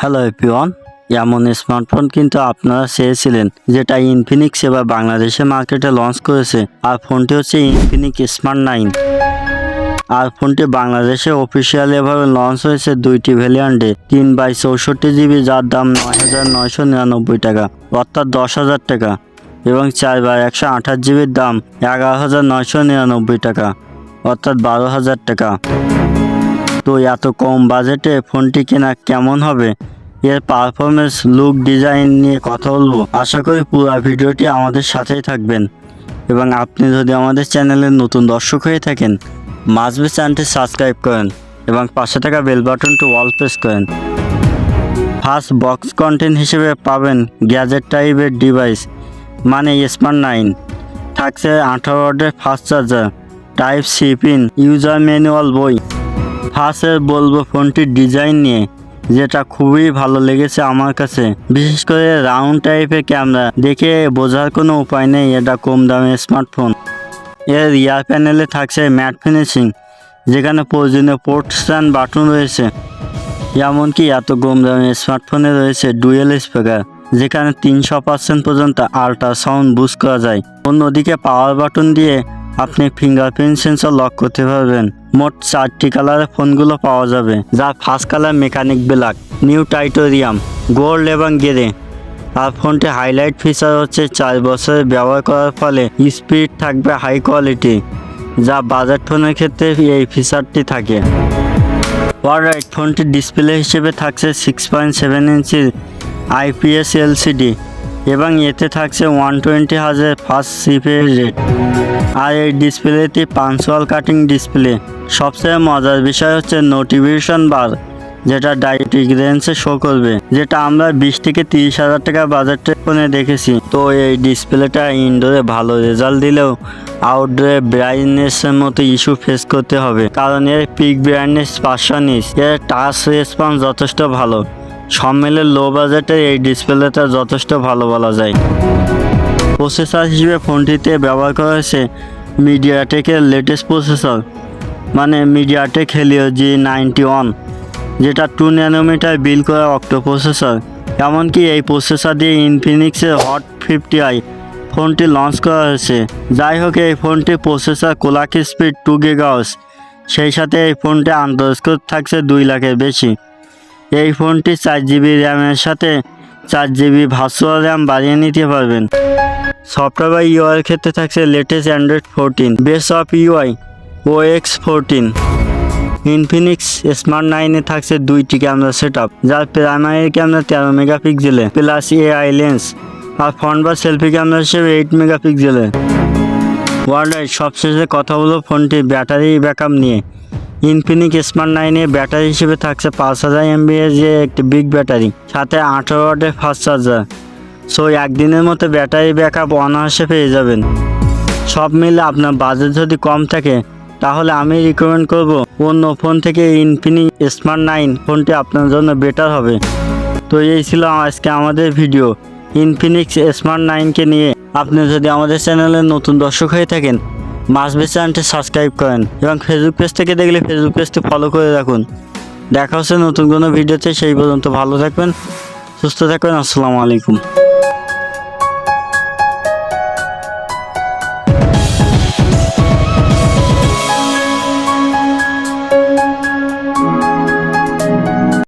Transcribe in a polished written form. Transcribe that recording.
Hello everyone, এমন smartphone কিন্তু আপনারা চেয়েছিলেন যেটা ইনফিনিক্স এবার বাংলাদেশের মার্কেটে লঞ্চ করেছে। আর ফোনটি হচ্ছে ইনফিনিক্স স্মার্ট 9। আর ফোনটি বাংলাদেশে অফিসিয়ালি এভাবে লঞ্চ হয়েছে দুইটি ভ্যারিয়েন্টে, 3/64 GB, যার দাম 9,999 টাকা অর্থাৎ 10,000 টাকা, এবং 4/128 GB দাম 11,999 টাকা অর্থাৎ 12,000 টাকা। তো এত কম বাজেটে ফোনটি কেনা কেমন হবে, এর পারফরমেন্স, লুক, ডিজাইন নিয়ে কথা বলবো। আশা করি পুরো ভিডিওটি আমাদের সাথেই থাকবেন। এবং আপনি যদি আমাদের চ্যানেলের নতুন দর্শক হয়ে থাকেন, মাস্ট চ্যানেলটি সাবস্ক্রাইব করেন এবং পাশে থাকা বেল বাটনটি অল প্রেস করেন। ফার্স্ট বক্স কন্টেন্ট হিসেবে পাবেন গ্যাজেট টাইপের ডিভাইস, মানে স্মার্ট 9। থাকছে 18 ওয়াটের fast charger, type C pin, user manual, বই। ফার্স্টে বলবো ফোনটির ডিজাইন নিয়ে, যেটা খুবই ভালো লেগেছে আমার কাছে। বিশেষ করে রাউন্ড টাইপের ক্যামেরা দেখে বোঝার কোনো উপায় নেই এটা কম দামের স্মার্টফোন। এর রিয়ার প্যানেলে থাকছে ম্যাট ফিনিশিং, যেখানে প্রয়োজনীয় পোর্টস অ্যান্ড বাটন রয়েছে। এমনকি এত কম দামের স্মার্টফোনে রয়েছে ডুয়েল স্পিকার, যেখানে 300% পর্যন্ত আল্ট্রাসাউন্ড বুস্ট করা যায়। অন্যদিকে পাওয়ার বাটন দিয়ে আপনি ফিঙ্গারপ্রিন্ট সেন্সর লক করতে পারবেন। মোট 4টি কালারের ফোনগুলো পাওয়া যাবে, যার ফার্স্ট কালার মেকানিক ব্ল্যাক, নিউ টাইটোরিয়াম, গোল্ড এবং গ্রে। আর ফোনটি হাইলাইট ফিচার হচ্ছে 4 বছরের ব্যবহার করার ফলে স্পিড থাকবে হাই কোয়ালিটি, যা বাজেট ফোনের ক্ষেত্রে এই ফিচারটি থাকে। অলরাইট, ফোনটির ডিসপ্লে হিসেবে থাকছে 6.7 ইঞ্চির IPS LCD এবং এতে থাকছে 120 হার্জের ফাস্ট রিফ্রেশ রেট। আর এই ডিসপ্লেটি পাঞ্চুয়াল কাটিং ডিসপ্লে। সবচেয়ে মজার বিষয় হচ্ছে নোটিফিকেশন বার, যেটা ডাইরেক্ট রেঞ্জে শো করবে, যেটা আমরা 20 থেকে 30,000 টাকা বাজেটের ফোনে দেখেছি। তো এই ডিসপ্লেটা ইনডোরে ভালো রেজাল্ট দিলেও আউটডোরে ব্রাইটনেসের মতো ইস্যু ফেস করতে হবে, কারণ এর পিক ব্রাইটনেস 500 নিচ। এর টাচ রেসপন্স যথেষ্ট ভালো। সব মিলে লো বাজেটে এই ডিসপ্লেটা যথেষ্ট ভালো বলা যায়। প্রসেসর হিসেবে ফোনটিতে ব্যবহার করা হয়েছে মিডিয়াটেকের লেটেস্ট প্রসেসর, মানে মিডিয়াটেক হেলিও G91, যেটা 2 ন্যানোমিটার বিল্ড করা অক্টো প্রসেসর। এমনকি এই প্রসেসর দিয়ে ইনফিনিক্সের হট 50i ফোনটি লঞ্চ করা হয়েছে। যাই হোক, এই ফোনটি প্রসেসর ক্লক স্পিড 2 GHz, সেই সাথে এই ফোনটি আন্ডারস্কোর থাকছে 2 লাখের বেশি। এই ফোনটি 4GB র্যামের সাথে 4GB ভার্চুয়াল র্যাম বাড়িয়ে নিতে পারবেন। সফটওয়্যার ইউআই ক্ষেত্রে থাকছে latest Android 14, base of UI OX 14। Infinix smart 9-এ থাকছে 2টি ক্যামেরা সেটআপ, যার প্রাইমারি ক্যামেরা 13 মেগাপিক্সেলের প্লাস AI লেন্স, আর ফ্রন্ট বা সেলফি ক্যামেরা হিসেবে 8 মেগাপিক্সেলের। ওয়ার্ল্ডওয়াইড সবশেষে কথা বলবো ফোনটির ব্যাটারি ব্যাকআপ নিয়ে। ইনফিনিক্স স্মার্ট 9-এ ব্যাটারি হিসেবে থাকছে 5000 mAh যে একটি বিগ ব্যাটারি, সাথে 18 ওয়াটের ফাস্ট চার্জার। সো একদিনের মতো ব্যাটারি ব্যাকআপ অনায়াসে পেয়ে যাবেন। সব মিলে আপনার বাজেট যদি কম থাকে, তাহলে আমি রিকমেন্ড করব অন্য ফোন থেকে ইনফিনিক্স স্মার্ট 9 ফোনটি আপনার জন্য বেটার হবে। তো এই ছিল আজকে আমাদের ভিডিও ইনফিনিক্স স্মার্ট 9কে নিয়ে। আপনি যদি আমাদের চ্যানেলের নতুন দর্শক হয়ে থাকেন, মাস্ট চ্যানেলটি সাবস্ক্রাইব করেন এবং ফেসবুক পেজ থেকে দেখলে ফেসবুক পেজটি ফলো করে রাখুন। দেখা হচ্ছে নতুন কোনো ভিডিওতে। সেই পর্যন্ত ভালো থাকবেন, সুস্থ থাকবেন। আসসালামু আলাইকুম।